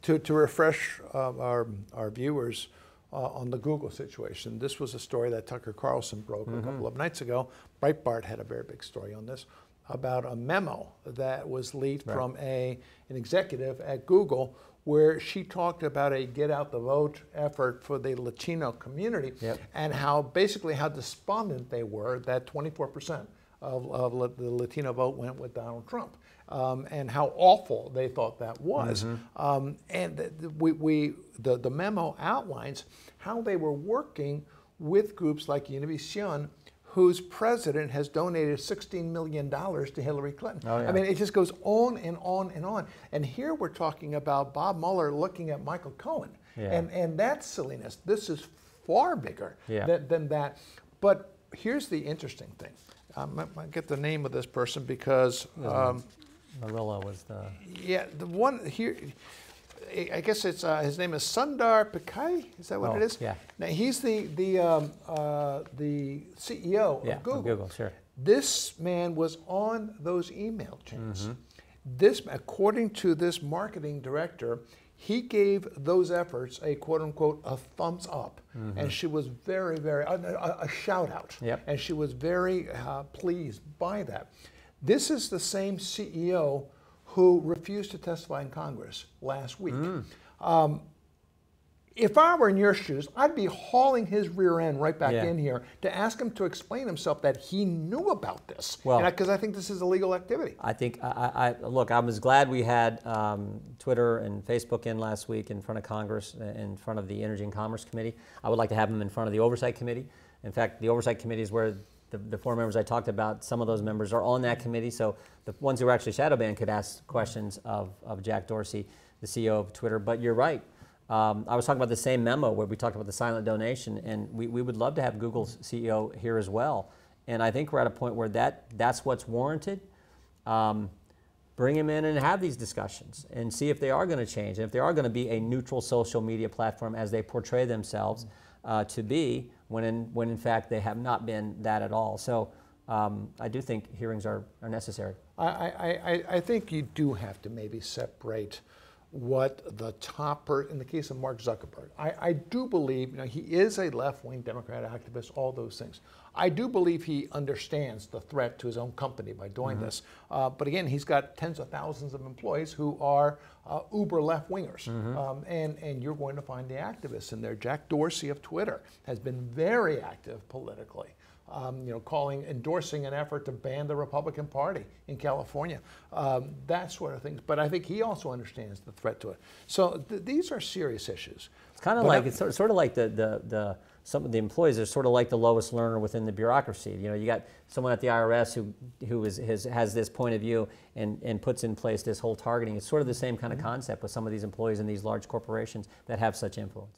To refresh our viewers on the Google situation, this was a story that Tucker Carlson broke a couple of nights ago. Breitbart had a very big story on this about a memo that was leaked from an executive at Google, where she talked about a get out the vote effort for the Latino community, and how basically how despondent they were that 24% of the Latino vote went with Donald Trump, and how awful they thought that was. And the memo outlines how they were working with groups like Univision, whose president has donated $16 million to Hillary Clinton. I mean, it just goes on and on and on. And here we're talking about Bob Mueller looking at Michael Cohen, and that's silliness. This is far bigger than that. But here's the interesting thing. I get the name of this person because Marilla was the the one here. I guess it's his name is Sundar Pichai. Is that what it is? Yeah. Now he's the CEO of Google. Of Google, sure. This man was on those email chains. This, according to this marketing director, he gave those efforts a quote unquote a thumbs up, and she was very, very a shout out, and she was very pleased by that. This is the same CEO who refused to testify in Congress last week. If I were in your shoes, I'd be hauling his rear end right back in here to ask him to explain himself that he knew about this, because I think this is illegal activity. I think, look, I was glad we had Twitter and Facebook in last week in front of Congress, in front of the Energy and Commerce Committee. I would like to have them in front of the Oversight Committee. In fact, the Oversight Committee is where the four members I talked about, some of those members are on that committee, so the ones who are actually shadow banned could ask questions of Jack Dorsey, the CEO of Twitter. But you're right. I was talking about the same memo where we talked about the silent donation, and we would love to have Google's CEO here as well. And I think we're at a point where that's what's warranted. Bring him in and have these discussions and see if they are going to change, and if they are going to be a neutral social media platform as they portray themselves to be, when in fact they have not been that at all. So I do think hearings are necessary. I think you do have to maybe separate what the topper, in the case of Mark Zuckerberg, I do believe, he is a left-wing Democrat activist, all those things. I do believe he understands the threat to his own company by doing this. But again, he's got tens of thousands of employees who are uber left-wingers. And you're going to find the activists in there. Jack Dorsey of Twitter has been very active politically. Endorsing an effort to ban the Republican Party in California, that sort of things. But I think he also understands the threat to it. So these are serious issues. It's kind of like it's sort of like some of the employees are sort of like the lowest learner within the bureaucracy. You got someone at the IRS who has this point of view and puts in place this whole targeting. It's sort of the same kind of concept with some of these employees in these large corporations that have such influence.